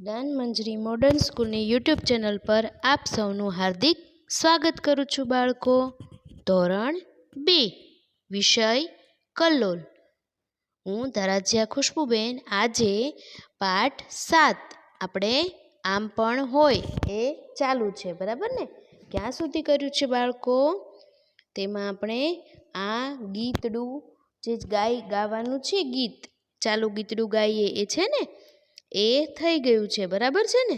દાન મંજરી મોડર્ન સ્કૂલની YouTube channel પર આપ સૌનું હાર્દિક સ્વાગત કરું છું બાળકો। ધોરણ 2 વિષય કલ્લોલ। હું ધરાજીયા ખુશ્બુબેન। આજે પાઠ 7 આપણે આમ પણ હોય એ ચાલુ છે, બરાબર ને? ક્યાં સુધી કર્યું છે બાળકો? તેમાં આપણે આ ગીતડું જે ગાવાનું છે, ગીત ચાલુ ગીતડું ગાઈએ એ છે ને, એ થઈ ગયું છે, બરાબર છે ને?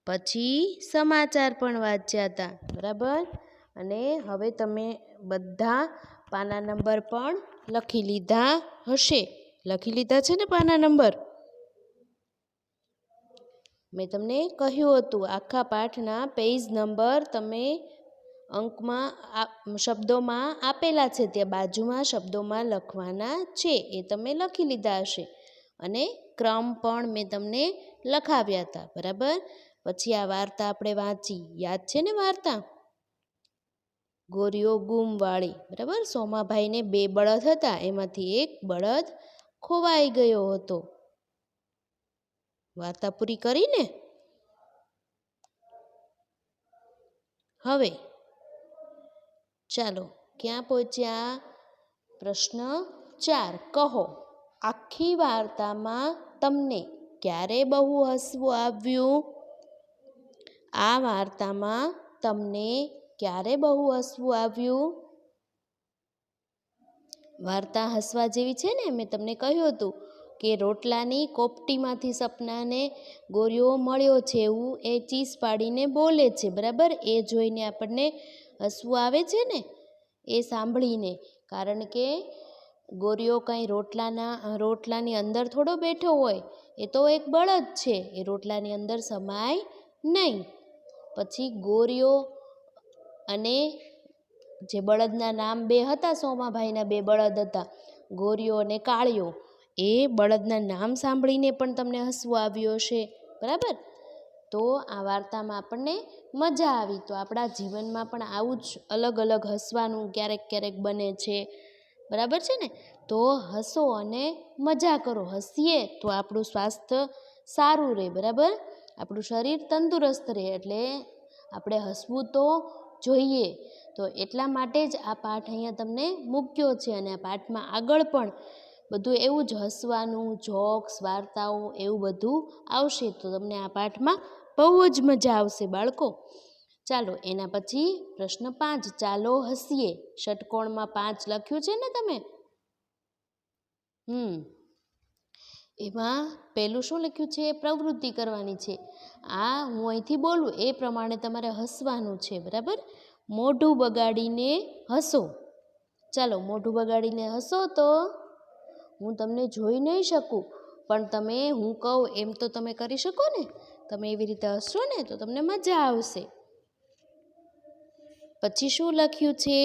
પછી સમાચાર પણ વાંચ્યા હતા, બરાબર? અને હવે તમે બધા પાના નંબર પણ લખી લીધા હશે। લખી લીધા છે ને પાના નંબર? મેં તમને કહ્યું હતું આખા પાઠના પેજ નંબર તમે અંકમાં શબ્દોમાં આપેલા છે, ત્યાં બાજુમાં શબ્દોમાં લખવાના છે, એ તમે લખી લીધા હશે। અને ક્રમ પણ મેં તમને લખાવ્યા હતા, બરાબર? પછી આ વાર્તા આપણે વાંચી, યાદ છે ને વાર્તા? ગોરીઓ ગુમવાળી, બરાબર? સોમાભાઈને 2 બળદ હતા, એમાંથી એક બળદ ખોવાઈ ગયો હતો। વાર્તા પૂરી કરીને હવે ચાલો ક્યાં પહોંચ્યા? પ્રશ્ન 4 કહો, આખી વાર્તામાં તમને ક્યારે બહુ હસવું આવ્યું? આ વાર્તામાં તમને ક્યારે બહુ હસવું આવ્યું? વાર્તા હસવા જેવી છે ને? મેં તમને કહ્યું હતું કે રોટલાની કોપટીમાંથી સપનાને ગોરીઓ મળ્યો છે એવું એ ચીસ પાડીને બોલે છે, બરાબર? એ જોઈને આપણને હસવું આવે છે ને, એ સાંભળીને। કારણ કે ગોરીઓ કંઈ રોટલાની અંદર થોડો બેઠો હોય, એ તો એક બળદ છે, એ રોટલાની અંદર સમાય નહીં। પછી ગોરીઓ અને જે બળદના નામ 2 હતા, સોમાભાઈના 2 બળદ હતા, ગોરીઓ અને કાળિયો, એ બળદના નામ સાંભળીને પણ તમને હસવું આવ્યું હશે, બરાબર? તો આ વાર્તામાં આપણને મજા આવી। તો આપણા જીવનમાં પણ આવું જ અલગ અલગ હસવાનું ક્યારેક ક્યારેક બને છે, બરાબર છે ને? તો હસો અને મજા કરો। હસીએ તો આપણું સ્વાસ્થ્ય સારું રહે, બરાબર? આપણું શરીર તંદુરસ્ત રહે, એટલે આપણે હસવું તો જોઈએ। તો એટલા માટે જ આ પાઠ અહીંયા તમને મૂક્યો છે, અને આ પાઠમાં આગળ પણ બધું એવું જ હસવાનું, જોક્સ, વાર્તાઓ એવું બધું આવશે। તો તમને આ પાઠમાં બહુ જ મજા આવશે બાળકો। ચાલો એના પછી પ્રશ્ન 5 ચાલો હસીએ। ષટકોણમાં 5 લખ્યું છે ને તમે? એમાં પહેલું શું લખ્યું છે? પ્રવૃત્તિ કરવાની છે। આ હું અહીંથી બોલું એ પ્રમાણે તમારે હસવાનું છે, બરાબર? મોઢું બગાડીને હસો। ચાલો મોઢું બગાડીને હસો તો હું તમને જોઈ નહીં શકું, પણ તમે હું કહું એમ તો તમે કરી શકો ને? તમે એવી રીતે હસશો ને તો તમને મજા આવશે। પછી શું લખ્યું છે?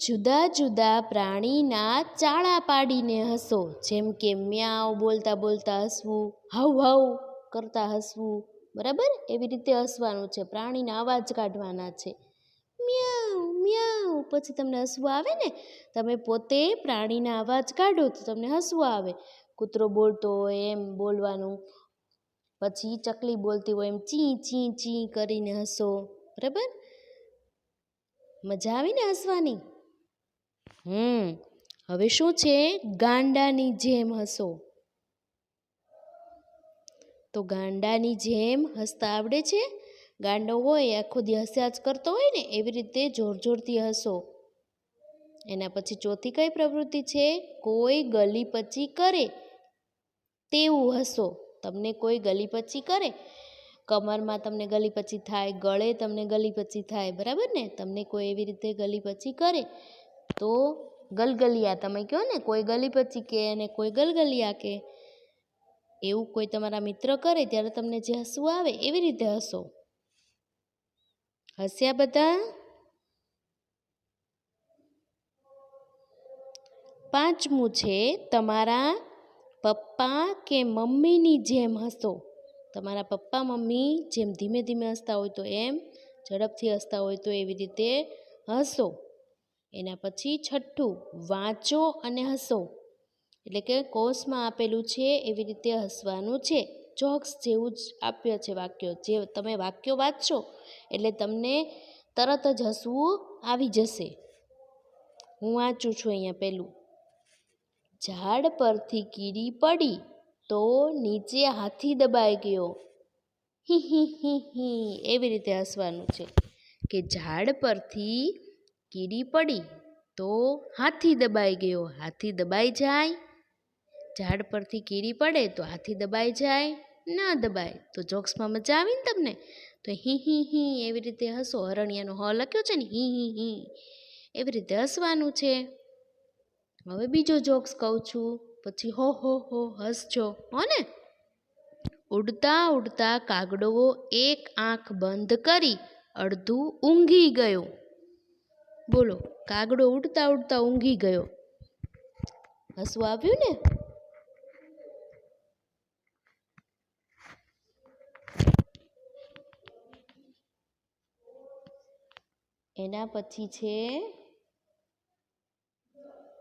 જુદા જુદા પ્રાણીના ચાળા પાડીને હસો। જેમ કે મ્યાઉ બોલતા બોલતા હસવું, હાઉ હાઉ કરતા હસવું, બરાબર? એવી રીતે હસવાનું છે, પ્રાણીના અવાજ કાઢવાના છે। મ્યાઉ મ્યાઉ, પછી તમને હસવું આવે ને? તમે પોતે પ્રાણીના અવાજ કાઢો તો તમને હસવું આવે। કૂતરો બોલતો હોય એમ બોલવાનું, પછી ચકલી બોલતી હોય એમ ચી ચી ચી કરીને હસો, બરાબર? મજા આવી ને હસવાની? હવે શું છે? ગાંડાની જેમ હસો। તો ગાંડાની જેમ હસતા આવડે છે? ગાંડો હોય આખો દી હસ્યા જ કરતો હોય ને, એવી રીતે જોર જોરથી હસો। એના પછી ચોથી કઈ પ્રવૃત્તિ છે? કોઈ ગલીપચી કરે તેવું હસો। તમને કોઈ ગલીપચી કરે, કમરમાં તમને ગલીપચી થાય, ગળે તમને ગલીપચી થાય, બરાબર ને? તમને કોઈ એવી રીતે ગલીપચી કરે તો ગલગલિયા તમે કહો ને, કોઈ ગલીપચી કે અને કોઈ ગલગલિયા કે, એવું કોઈ તમારા મિત્ર કરે ત્યારે તમને જે હસવું આવે એવી રીતે હસો। હસ્યા બધા? 5મું છે તમારા પપ્પા કે મમ્મીની જેમ હસો। તમારા પપ્પા મમ્મી જેમ ધીમે ધીમે હસતા હોય તો એમ, ઝડપથી હસતા હોય તો એવી રીતે હસો। એના પછી 6થું વાંચો અને હસો, એટલે કે કોષમાં આપેલું છે એવી રીતે હસવાનું છે। જોક્સ જેવું જ આપ્ય છે વાક્યો. જે તમે વાક્યો વાંચશો એટલે તમને તરત જ હસવું આવી જશે. હું વાંચું છું અહીંયા પહેલું. ઝાડ પરથી કીડી પડી તો નીચે હાથી દબાઈ ગયો. હી હી હી હી એવી રીતે હસવાનું છે કે ઝાડ પરથી કીડી પડી તો હાથી દબાઈ ગયો. હાથી દબાઈ જાય. ઝાડ પરથી કીડી પડે તો હાથી દબાઈ જાય, ના દબાય. તો જોક્સમાં મજા આવી ને તમને? તો હી એવી રીતે હસો. હરણિયાનો હ લખ્યો છે ને, હી એવી રીતે હસવાનું છે. હવે બીજો જોક્સ કહું છું, પછી હો હસજો, હો ને. ઉડતા ઉડતા કાગડો એક આંખ બંધ કરી અડધું ઊંઘી ગયો. બોલો, કાગડો ઉડતા ઉડતા ઊંઘી ગયો. હસવું આવ્યું ને? એના પછી છે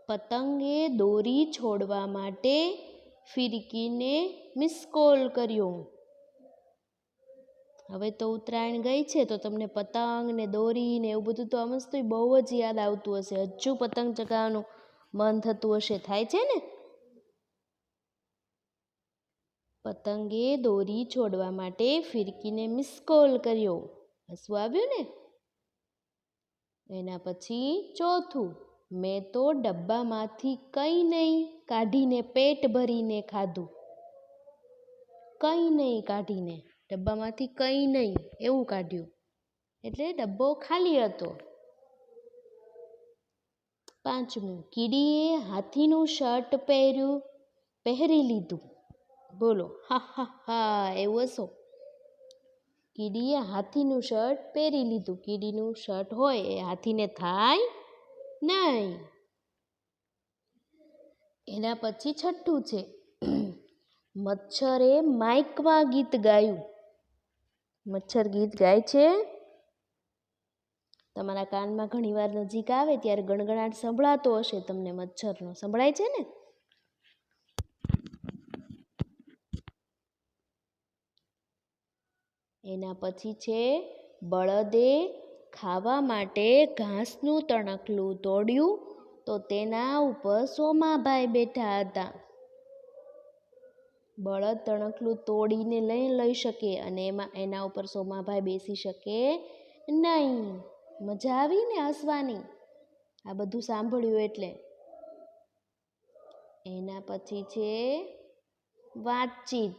પતંગે દોરી છોડવા માટે ફિરકીને મિસ કોલ કર્યો. હવે તો ઉત્તરાયણ ગઈ છે તો તમને પતંગ ને દોરી ને એવું બધું તો અમસ્તું બહુ જ યાદ આવતું હશે. હજુ પતંગ ચગાવવાનું મન થતું હશે. થાય છે ને? પતંગે દોરી છોડવા માટે ફિરકીને મિસ કોલ કર્યો. હસવું આવ્યું ને? એના પછી ચોથું, મેં તો ડબ્બામાંથી કંઈ નહીં કાઢીને પેટ ભરીને ખાધું. કંઈ નહીં કાઢીને, ડબ્બામાંથી કંઈ નહીં એવું કાઢ્યું એટલે ડબ્બો ખાલી હતો. પાંચમું, કીડીએ હાથીનું શર્ટ પહેરી લીધું. બોલો, હા એવું હશો. કીડીએ હાથીનું શર્ટ પહેરી લીધું. કીડીનું શર્ટ હોય એ હાથીને થાય નહીં. એના પછી છઠ્ઠું છે, મચ્છરે માઇકમાં ગીત ગાયું. મચ્છર ગીત ગાય છે. તમારા કાનમાં ઘણીવાર નજીક આવે ત્યારે ગણગણાટ સંભળાતો હશે તમને મચ્છરનો. સંભળાય છે ને? એના પછી છે બળદે ખાવા માટે ઘાસનું તણખલું તોડ્યું તો તેના ઉપર સોમાભાઈ બેઠા હતા. બળદ તણખલું તોડીને લઈ શકે અને એના ઉપર સોમાભાઈ બેસી શકે નહીં. મજા આવી ને હસવાની આ બધું સાંભળ્યું એટલે. એના પછી છે વાતચીત.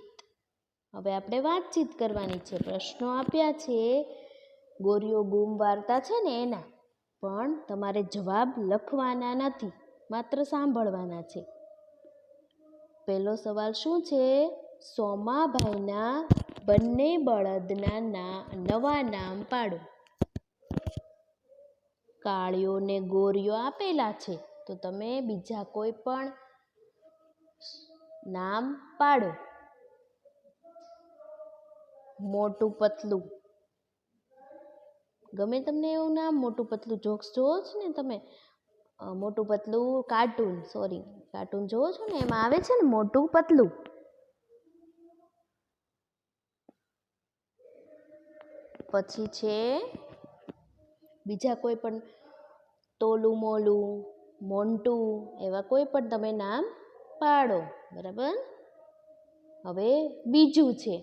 હવે આપણે વાતચીત કરવાની છે. પ્રશ્નો આપ્યા છે ગોરીઓ ગુમ વાર્તા છે ને એના, પણ તમારે જવાબ લખવાના નથી, માત્ર સાંભળવાના છે. પહેલો સવાલ શું છે? સોમાભાઈના બંને બળદના નવા નામ પાડો. કાળિયો ને ગોરીઓ આપેલા છે તો તમે બીજા કોઈ પણ નામ પાડો. મોટું પતલું, ગમે તમને એવું નામ. મોટું પતલું જોક્સ જોવો છો ને તમે? મોટું પતલું કાર્ટૂન જોવો છો ને, એમાં આવે છે ને મોટું પતલું. પછી છે બીજા કોઈ પણ તોલું મોલું, મોન્ટું, એવા કોઈ પણ તમે નામ પાડો. બરાબર? હવે બીજું છે,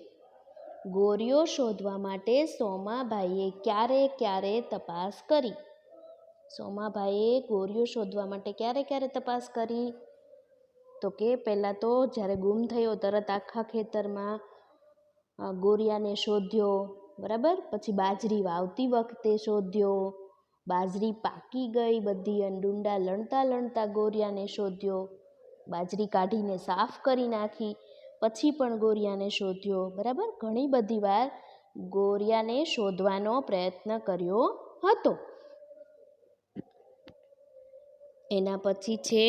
ગોરીઓ શોધવા માટે સોમાભાઈએ ક્યારે તપાસ કરી. સોમાભાઈએ ગોરીઓ શોધવા માટે ક્યારે તપાસ કરી? તો કે પહેલાં તો જ્યારે ગુમ થયો તરત આખા ખેતરમાં ગોરિયાને શોધ્યો. બરાબર? પછી બાજરી વાવતી વખતે શોધ્યો. બાજરી પાકી ગઈ બધી અને ડુંડા લણતા ગોરિયાને શોધ્યો. બાજરી કાઢીને સાફ કરી નાખી પછી પણ ગોરિયાને શોધ્યો. બરાબર? ઘણી બધી વાર ગોરિયાને શોધવાનો પ્રયત્ન કર્યો હતો. એના પછી છે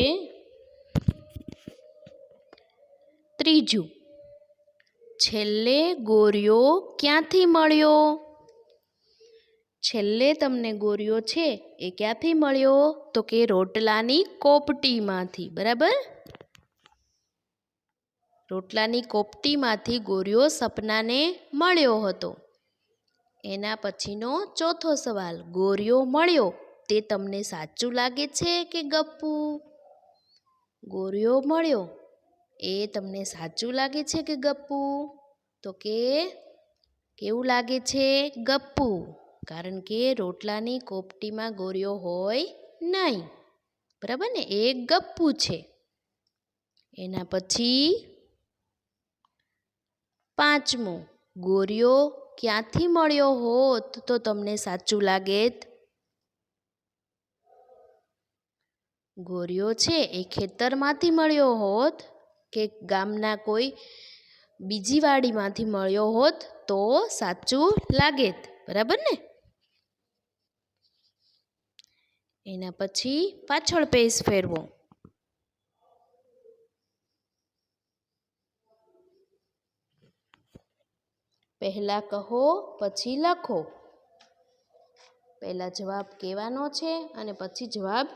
ત્રીજું, છેલ્લે ગોરિયો ક્યાંથી મળ્યો? છેલ્લે તમને ગોરિયો છે એ ક્યાંથી મળ્યો? તો કે રોટલાની કોપટીમાંથી. બરાબર? રોટલાની કોપટીમાંથી ગોર્યો સપનાને મળ્યો હતો. એના પછીનો ચોથો સવાલ, ગોર્યો મળ્યો તે તમને સાચું લાગે છે કે ગપ્પુ? ગોર્યો મળ્યો એ તમને સાચું લાગે છે કે ગપ્પુ? તો કે કેવું લાગે છે? ગપ્પુ. કારણ કે રોટલાની કોપટીમાં ગોર્યો હોય નહીં. બરાબર ને? એ ગપ્પુ છે. એના પછી પાંચમું, ગોર્યો ક્યાંથી મળ્યો હોત તો તમને સાચું લાગેત? ગોર્યો છે એ ખેતરમાંથી મળ્યો હોત કે ગામના કોઈ બીજી વાડીમાંથી મળ્યો હોત તો સાચું લાગેત. બરાબર ને? એના પછી પાછળ પેજ ફેરવો. પહેલા કહો પછી લખો. પહેલા જવાબ કહેવાનો છે અને પછી જવાબ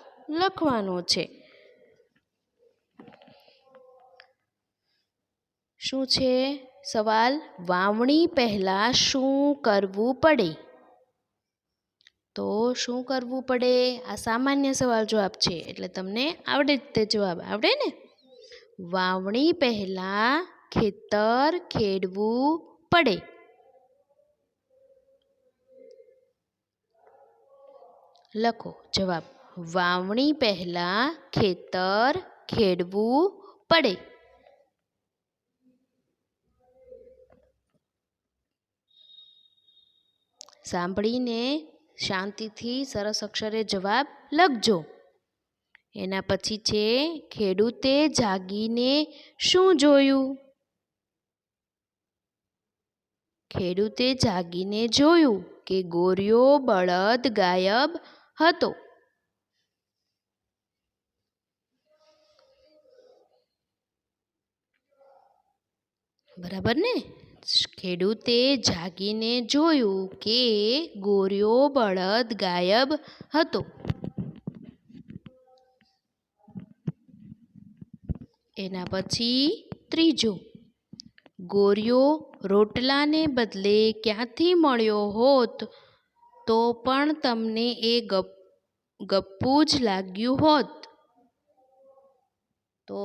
લખવાનો છે. શું છે સવાલ? વાવણી પહેલા શું કરવું પડે? તો શું કરવું પડે? આ સામાન્ય સવાલ જવાબ છે એટલે તમને આવડે જ તે જવાબ. આવડે ને? વાવણી પહેલા ખેતર ખેડવું પડે. લખો જવાબ. વાવણી પહેલા ખેતર ખેડવું પડે. સાંભળીને શાંતિથી સરસ અક્ષરે જવાબ લખજો. એના પછી છે ખેડૂતે જાગીને શું જોયું? ખેડૂતે જાગીને જોયું કે ગોર્યો બળદ ગાયબ હતો. બરાબર ને? ખેડૂતે જાગીને જોયું કે ગોર્યો બળદ ગાયબ હતો. એના પછી ત્રીજો, ગોર્યો રોટલાને બદલે ક્યાંથી મળ્યો હોત તો પણ તમને એ ગપ્પુ જ લાગ્યું હોત? તો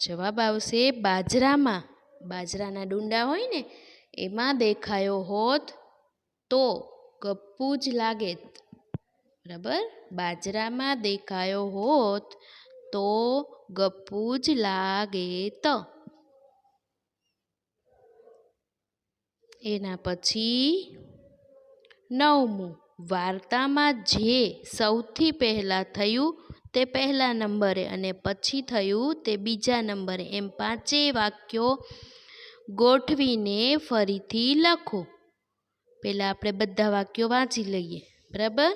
જવાબ આવશે બાજરામાં. બાજરાના ડુંડા હોય ને એમાં દેખાયો હોત તો ગપ્પુ જ લાગેત. બરાબર? બાજરામાં દેખાયો હોત તો ગપ્પુ જ લાગેત. એના પછી નવમું, વાર્તામાં જે સૌથી પહેલાં થયું તે પહેલા નંબરે અને પછી થયું તે બીજા નંબરે એમ 5 વાક્યો ગોઠવીને ફરીથી લખો. પહેલાં આપણે બધા વાક્યો વાંચી લઈએ. બરાબર?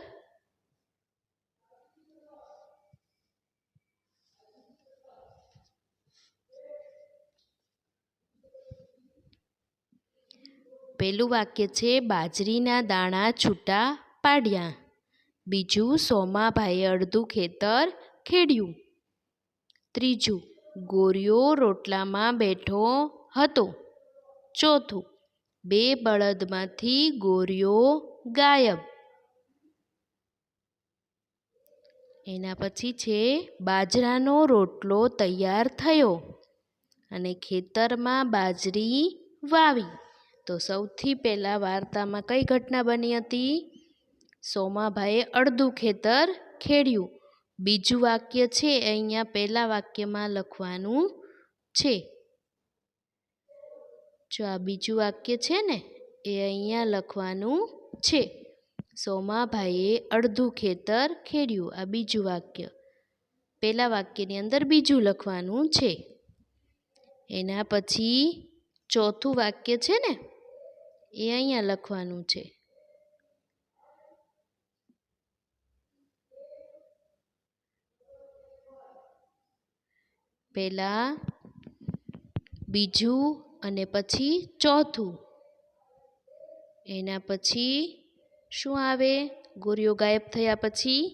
પહેલું વાક્ય છે બાજરીના દાણા છૂટા પાડ્યા. બીજું સોમાભાઈએ અડધું ખેતર ખેડ્યું. ત્રીજું ગોર્યો રોટલામાં બેઠો હતો. ચોથું 2 બળદમાંથી ગોર્યો ગાયબ. એના પછી છે બાજરાનો રોટલો તૈયાર થયો અને ખેતરમાં બાજરી વાવી. તો સૌથી પહેલાં વાર્તામાં કઈ ઘટના બની હતી? સોમાભાઈએ અડધું ખેતર ખેડ્યું. બીજું વાક્ય છે અહીંયા પહેલા વાક્યમાં લખવાનું છે. જો આ બીજું વાક્ય છે ને એ અહીંયા લખવાનું છે. સોમાભાઈએ અડધું ખેતર ખેડ્યું. આ બીજું વાક્ય. પહેલા વાક્યની અંદર બીજું લખવાનું છે. એના પછી ચોથું વાક્ય છે ને એ અહીંયા લખવાનું છે. પહેલા બીજું અને પછી ચોથું. એના પછી શું આવે? ગોર્યો ગાયબ થયા પછી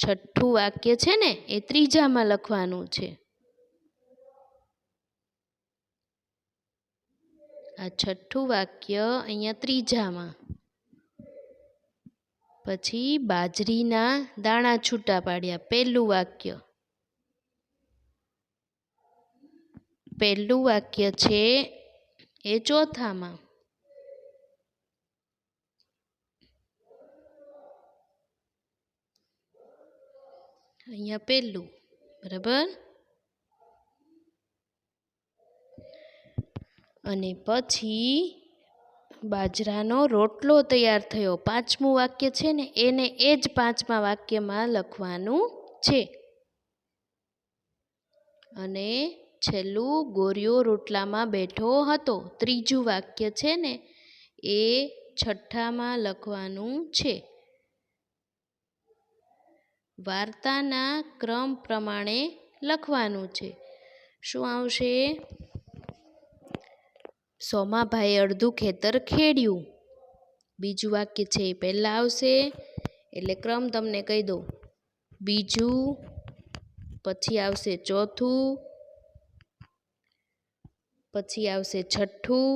છઠ્ઠું વાક્ય છે ને એ ત્રીજામાં લખવાનું છે. આ છઠ્ઠું વાક્ય અહીંયા ત્રીજામાં. પછી બાજરીના દાણા છૂટા પાડ્યા, પહેલું વાક્ય. પહેલું વાક્ય છે એ ચોથામાં. અહીંયા પહેલું, બરાબર. અને પછી બાજરાનો રોટલો તૈયાર થયો, પાંચમું વાક્ય છે ને એને એ જ પાંચમા વાક્યમાં લખવાનું છે. અને છેલ્લું ગોરિયો રોટલામાં બેઠો હતો, ત્રીજું વાક્ય છે ને એ છઠ્ઠામાં લખવાનું છે. વાર્તાના ક્રમ પ્રમાણે લખવાનું છે. શું આવશે? સોમાભાઈએ અડધું ખેતર ખેડ્યું, બીજું વાક્ય છે એ પહેલાં આવશે, એટલે ક્રમ તમને કહી દઉં. બીજું, પછી આવશે ચોથું, પછી આવશે છઠ્ઠું,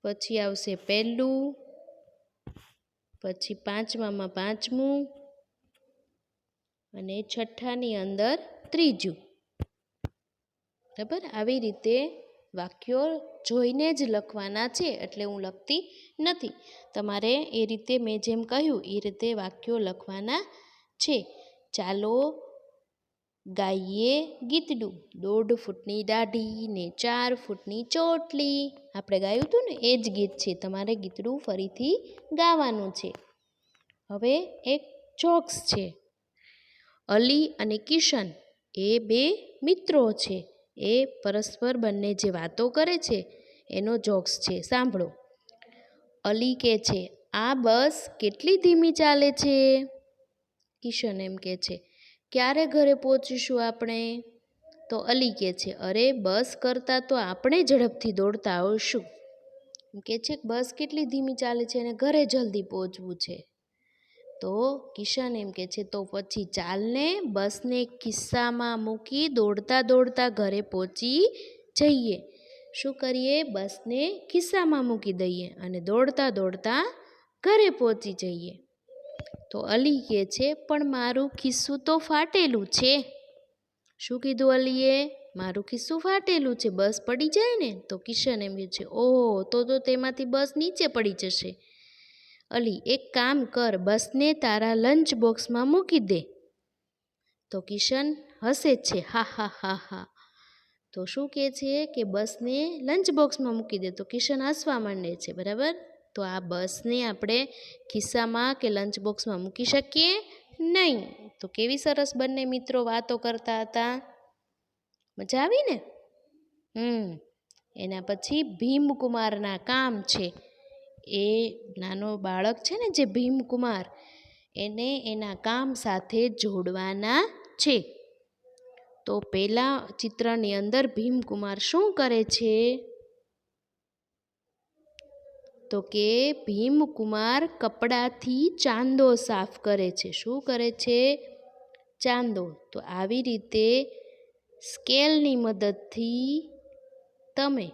પછી આવશે પહેલું, પછી પાંચમામાં પાંચમું, અને છઠ્ઠાની અંદર ત્રીજું. બરાબર, આવી રીતે વાક્યો જોઈને જ લખવાના છે, એટલે હું લખતી નથી. તમારે એ રીતે મેં જેમ કહ્યું એ રીતે વાક્યો લખવાના છે. ચાલો ગાઈએ ગીતડું, 1.5 ફૂટની દાઢી ને 4 ફૂટની ચોટલી. આપણે ગાયું હતું ને એ જ ગીત છે. તમારે ગીતડું ફરીથી ગાવાનું છે. હવે એક જોક્સ છે. અલી અને કિશન એ બે મિત્રો છે. એ પરસ્પર બંને જે વાતો કરે છે એનો જોક્સ છે, સાંભળો. અલી કહે છે, આ બસ કેટલી ધીમી ચાલે છે? કિશન એમ કહે છે, ક્યારે ઘરે પહોંચીશું આપણે? તો અલી કહે છે, અરે બસ કરતાં તો આપણે ઝડપથી દોડતા હોઈશું. એમ કહે છે, બસ કેટલી ધીમી ચાલે છે અને ઘરે જલ્દી પહોંચવું છે. તો કિશન એમ કહે છે, તો પછી ચાલને બસને ખિસ્સામાં મૂકી દોડતા દોડતા ઘરે પહોંચી જઈએ. શું કરીએ? બસને ખિસ્સામાં મૂકી દઈએ અને દોડતા દોડતા ઘરે પહોંચી જઈએ. તો અલી કહે છે, પણ મારું ખિસ્સું તો ફાટેલું છે. શું કીધું અલીએ? મારું ખિસ્સું ફાટેલું છે, બસ પડી જાય ને. તો કિશન એમ કહે છે, ઓહ, તો તેમાંથી બસ નીચે પડી જશે. અલી, એક કામ કર, બસને તારા લંચ બોક્સમાં મૂકી દે. તો કિશન હસે છે, હા હા હા હા. તો શું કહે છે કે બસને લંચ બોક્સમાં મૂકી દે. તો કિશન હસવા માંડે છે, બરાબર. તો આ બસને આપણે ખિસ્સામાં કે લંચ બોક્સમાં મૂકી શકીએ નહીં. તો કેવી સરસ બંને મિત્રો વાતો કરતા હતા. મજા આવી ને? એના પછી ભીમકુમારના કામ છે. એ નાનો બાળક છે ને જે ભીમકુમાર, એને એના કામ સાથે જોડવાના છે. તો પહેલા ચિત્રની અંદર ભીમકુમાર શું કરે છે? તો કે ભીમકુમાર કપડાથી ચાંદો સાફ કરે છે. શું કરે છે? ચાંદો. તો આવી રીતે સ્કેલની મદદથી તમે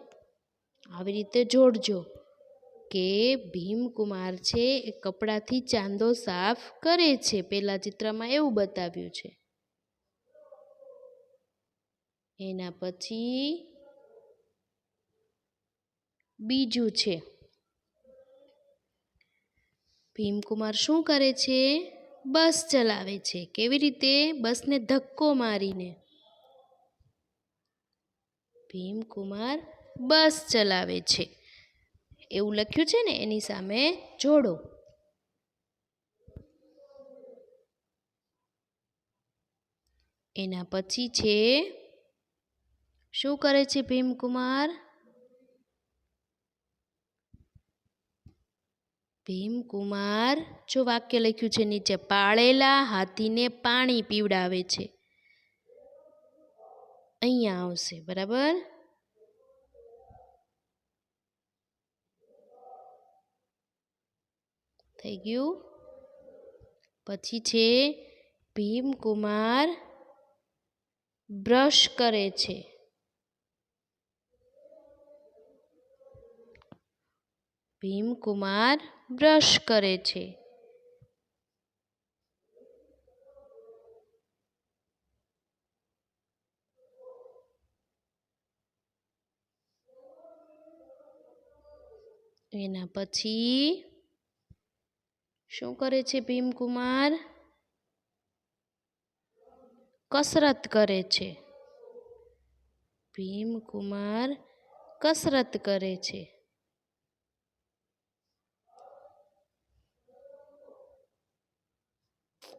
આવી રીતે જોડજો કે ભીમકુમાર છે એ કપડાથી ચાંદો સાફ કરે છે. પહેલા ચિત્રમાં એવું બતાવ્યું છે. એના પછી બીજું છે, ભીમકુમાર શું કરે છે? બસ ચલાવે છે. કેવી રીતે? બસને ધક્કો મારીને. ભીમકુમાર બસ ચલાવે છે એવું લખ્યું છે ને, એની સામે જોડો. એના પછી છે, શું કરે છે ભીમકુમાર? ભીમકુમાર, જો વાક્ય લખ્યું છે નીચે, પાળેલા હાથીને પાણી પીવડાવે છે. અહીંયા આવશે, બરાબર. થઈ ગયું. પછી છે ભીમકુમાર બ્રશ કરે છે. ભીમકુમાર બ્રશ કરે છે. એના પછી શું કરે છે ભીમકુમાર? કસરત કરે છે. ભીમકુમાર કસરત કરે છે.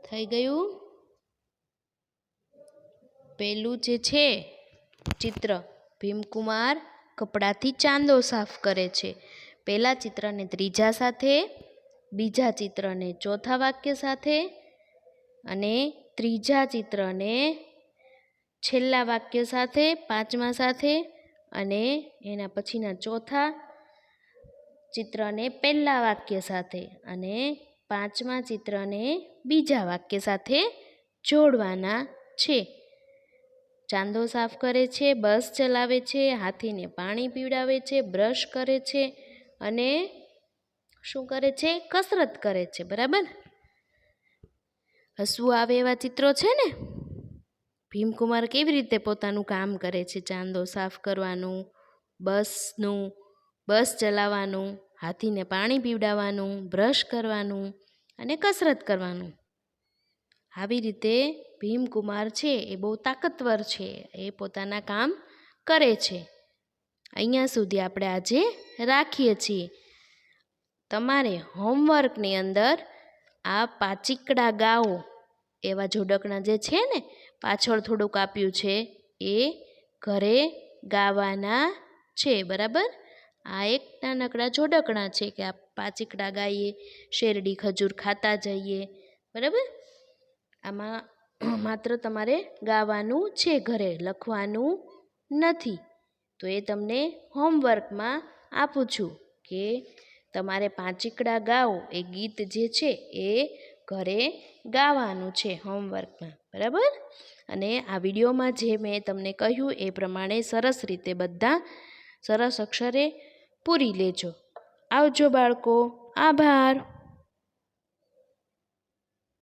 થઈ ગયું. પેલું જે છે ચિત્ર, ભીમકુમાર કપડાથી ચાંદો સાફ કરે છે. પહેલા ચિત્રને ત્રીજા સાથે, બીજા ચિત્રને ચોથા વાક્ય સાથે અને ત્રીજા ચિત્રને છેલ્લા વાક્ય સાથે, પાંચમા સાથે અને એના પછીના ચોથા ચિત્રને પહેલા વાક્ય સાથે અને પાંચમા ચિત્રને બીજા વાક્ય સાથે જોડવાના છે. ચાંદો સાફ કરે છે, બસ ચલાવે છે, હાથીને પાણી પીવડાવે છે, બ્રશ કરે છે અને શું કરે છે? કસરત કરે છે. બરાબર. હસવું આવે એવા ચિત્રો છે ને. ભીમકુમાર કેવી રીતે પોતાનું કામ કરે છે? ચાંદો સાફ કરવાનું, બસ ચલાવવાનું, હાથીને પાણી પીવડાવવાનું, બ્રશ કરવાનું અને કસરત કરવાનું. આવી રીતે ભીમકુમાર છે એ બહુ તાકતવર છે. એ પોતાના કામ કરે છે. અહીંયા સુધી આપણે આજે રાખીએ છીએ. તમારે હોમવર્કની અંદર આ પાચીકડા ગાઓ એવા જોડકણા જે છે ને, પાછળ થોડુંક આપ્યું છે, એ ઘરે ગાવાના છે. બરાબર. આ એક નાનકડા જોડકણા છે કે આ પાચીકડા ગાઈએ, શેરડી ખજૂર ખાતા જઈએ. બરાબર. આમાં માત્ર તમારે ગાવાનું છે, ઘરે લખવાનું નથી. તો એ તમને હોમવર્કમાં આપું છું કે તમારે પાચીકડા ગાઓ એ ગીત જે છે એ ઘરે ગાવાનું છે હોમવર્કમાં. બરાબર. અને આ વિડીયોમાં જે મેં તમને કહ્યું એ પ્રમાણે સરસ રીતે બધા સરસ અક્ષરે પૂરી લેજો. આવજો બાળકો. આભાર.